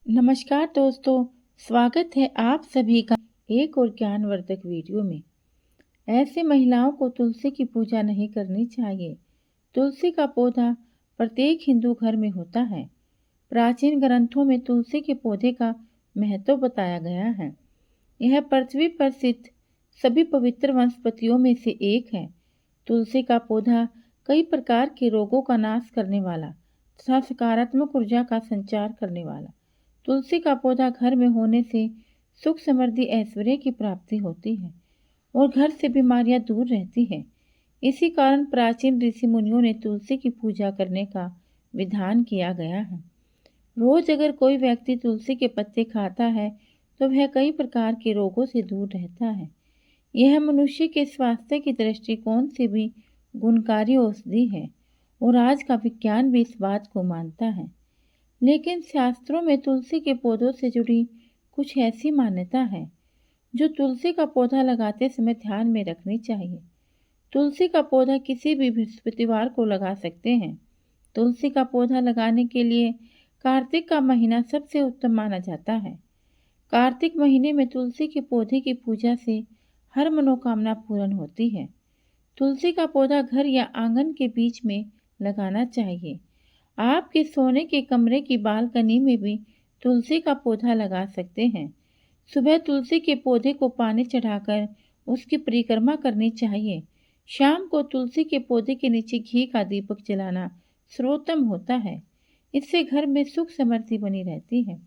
नमस्कार दोस्तों, स्वागत है आप सभी का एक और ज्ञानवर्धक वीडियो में। ऐसे महिलाओं को तुलसी की पूजा नहीं करनी चाहिए। तुलसी का पौधा प्रत्येक हिंदू घर में होता है। प्राचीन ग्रंथों में तुलसी के पौधे का महत्व बताया गया है। यह पृथ्वी पर स्थित सभी पवित्र वनस्पतियों में से एक है। तुलसी का पौधा कई प्रकार के रोगों का नाश करने वाला तथा सकारात्मक ऊर्जा का संचार करने वाला। तुलसी का पौधा घर में होने से सुख समृद्धि ऐश्वर्य की प्राप्ति होती है और घर से बीमारियां दूर रहती है। इसी कारण प्राचीन ऋषि मुनियों ने तुलसी की पूजा करने का विधान किया गया है। रोज अगर कोई व्यक्ति तुलसी के पत्ते खाता है तो वह कई प्रकार के रोगों से दूर रहता है। यह मनुष्य के स्वास्थ्य की दृष्टिकोण से भी गुणकारी औषधि है और आज का विज्ञान भी इस बात को मानता है। लेकिन शास्त्रों में तुलसी के पौधों से जुड़ी कुछ ऐसी मान्यता है जो तुलसी का पौधा लगाते समय ध्यान में रखनी चाहिए। तुलसी का पौधा किसी भी बृहस्पतिवार को लगा सकते हैं। तुलसी का पौधा लगाने के लिए कार्तिक का महीना सबसे उत्तम माना जाता है। कार्तिक महीने में तुलसी के पौधे की पूजा से हर मनोकामना पूर्ण होती है। तुलसी का पौधा घर या आंगन के बीच में लगाना चाहिए। आपके सोने के कमरे की बालकनी में भी तुलसी का पौधा लगा सकते हैं। सुबह तुलसी के पौधे को पानी चढ़ाकर उसकी परिक्रमा करनी चाहिए। शाम को तुलसी के पौधे के नीचे घी का दीपक जलाना सर्वोत्तम होता है। इससे घर में सुख समृद्धि बनी रहती है।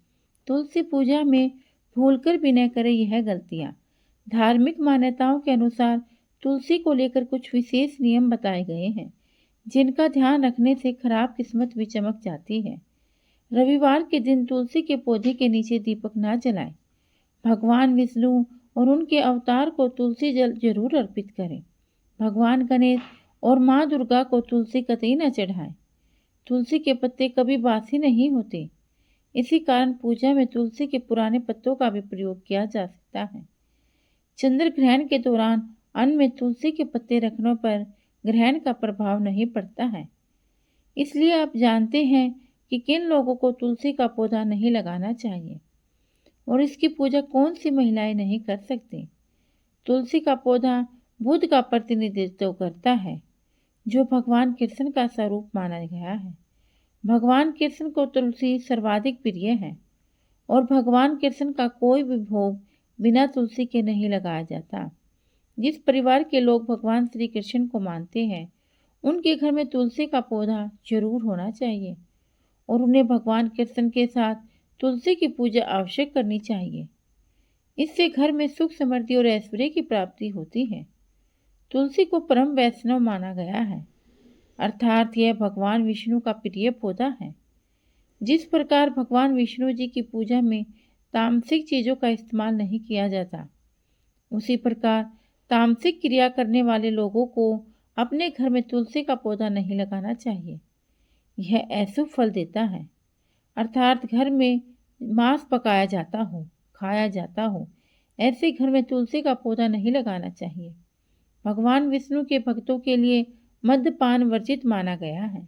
तुलसी पूजा में भूलकर भी न करें यह गलतियाँ। धार्मिक मान्यताओं के अनुसार तुलसी को लेकर कुछ विशेष नियम बताए गए हैं जिनका ध्यान रखने से खराब किस्मत भी चमक जाती है। रविवार के दिन तुलसी के पौधे के नीचे दीपक ना जलाएं। भगवान विष्णु और उनके अवतार को तुलसी जल जरूर अर्पित करें। भगवान गणेश और माँ दुर्गा को तुलसी कतई न चढ़ाएं। तुलसी के पत्ते कभी बासी नहीं होते। इसी कारण पूजा में तुलसी के पुराने पत्तों का भी प्रयोग किया जा सकता है। चंद्र ग्रहण के दौरान अन्न में तुलसी के पत्ते रखने पर ग्रहण का प्रभाव नहीं पड़ता है। इसलिए आप जानते हैं कि किन लोगों को तुलसी का पौधा नहीं लगाना चाहिए और इसकी पूजा कौन सी महिलाएं नहीं कर सकती। तुलसी का पौधा बुध का प्रतिनिधित्व करता है जो भगवान कृष्ण का स्वरूप माना गया है। भगवान कृष्ण को तुलसी सर्वाधिक प्रिय है और भगवान कृष्ण का कोई भी भोग बिना तुलसी के नहीं लगाया जाता। जिस परिवार के लोग भगवान श्री कृष्ण को मानते हैं उनके घर में तुलसी का पौधा जरूर होना चाहिए और उन्हें भगवान कृष्ण के साथ तुलसी की पूजा आवश्यक करनी चाहिए। इससे घर में सुख समृद्धि और ऐश्वर्य की प्राप्ति होती है। तुलसी को परम वैष्णव माना गया है, अर्थात यह भगवान विष्णु का प्रिय पौधा है। जिस प्रकार भगवान विष्णु जी की पूजा में तामसिक चीज़ों का इस्तेमाल नहीं किया जाता, उसी प्रकार तामसिक क्रिया करने वाले लोगों को अपने घर में तुलसी का पौधा नहीं लगाना चाहिए। यह अशुभ फल देता है, अर्थात घर में मांस पकाया जाता हो, खाया जाता हो, ऐसे घर में तुलसी का पौधा नहीं लगाना चाहिए। भगवान विष्णु के भक्तों के लिए मद्यपान वर्जित माना गया है।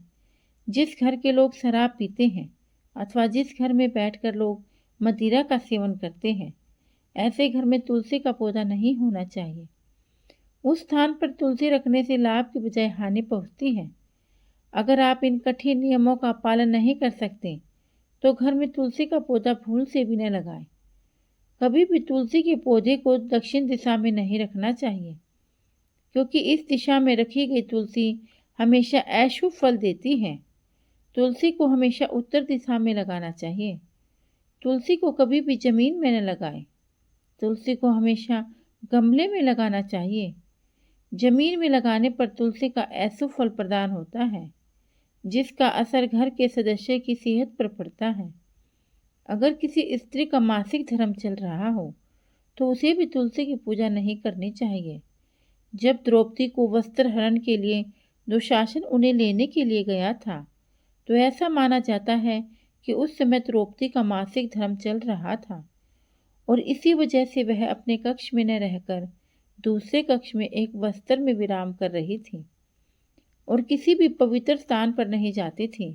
जिस घर के लोग शराब पीते हैं अथवा जिस घर में बैठकर लोग मदिरा का सेवन करते हैं, ऐसे घर में तुलसी का पौधा नहीं होना चाहिए। उस स्थान पर तुलसी रखने से लाभ की बजाय हानि पहुंचती है। अगर आप इन कठिन नियमों का पालन नहीं कर सकते तो घर में तुलसी का पौधा भूल से भी न लगाएं। कभी भी तुलसी के पौधे को दक्षिण दिशा में नहीं रखना चाहिए क्योंकि इस दिशा में रखी गई तुलसी हमेशा अशुभ फल देती है। तुलसी को हमेशा उत्तर दिशा में लगाना चाहिए। तुलसी को कभी भी जमीन में न लगाएं। तुलसी को हमेशा गमले में लगाना चाहिए। जमीन में लगाने पर तुलसी का अशुभ फल प्रदान होता है जिसका असर घर के सदस्य की सेहत पर पड़ता है। अगर किसी स्त्री का मासिक धर्म चल रहा हो तो उसे भी तुलसी की पूजा नहीं करनी चाहिए। जब द्रौपदी को वस्त्र हरण के लिए दुशासन उन्हें लेने के लिए गया था तो ऐसा माना जाता है कि उस समय द्रौपदी का मासिक धर्म चल रहा था और इसी वजह से वह अपने कक्ष में न रहकर दूसरे कक्ष में एक वस्त्र में विराम कर रही थी और किसी भी पवित्र स्थान पर नहीं जाती थी।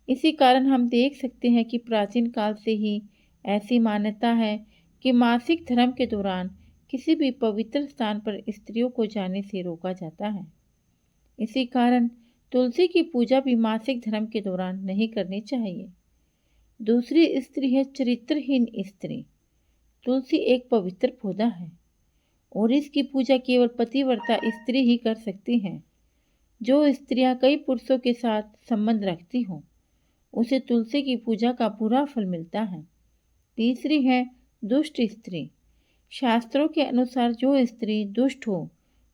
इसी कारण हम देख सकते हैं कि प्राचीन काल से ही ऐसी मान्यता है कि मासिक धर्म के दौरान किसी भी पवित्र स्थान पर स्त्रियों को जाने से रोका जाता है। इसी कारण तुलसी की पूजा भी मासिक धर्म के दौरान नहीं करनी चाहिए। दूसरी स्त्री है चरित्रहीन स्त्री। तुलसी एक पवित्र पौधा है और इसकी पूजा केवल पतिव्रता स्त्री ही कर सकती हैं। जो स्त्रियां कई पुरुषों के साथ संबंध रखती हों, उसे तुलसी की पूजा का पूरा फल मिलता है। तीसरी है दुष्ट स्त्री। शास्त्रों के अनुसार जो स्त्री दुष्ट हो,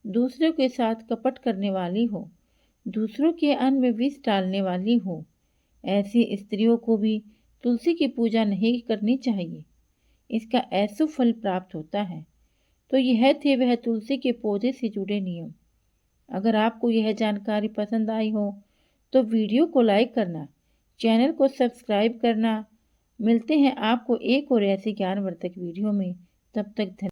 दूसरों के साथ कपट करने वाली हो, दूसरों के अन्न में विष डालने वाली हो, ऐसी स्त्रियों को भी तुलसी की पूजा नहीं करनी चाहिए। इसका ऐसा फल प्राप्त होता है। तो यह थे वह तुलसी के पौधे से जुड़े नियम। अगर आपको यह जानकारी पसंद आई हो तो वीडियो को लाइक करना, चैनल को सब्सक्राइब करना। मिलते हैं आपको एक और ऐसे ज्ञानवर्धक वीडियो में। तब तक धन्यवाद।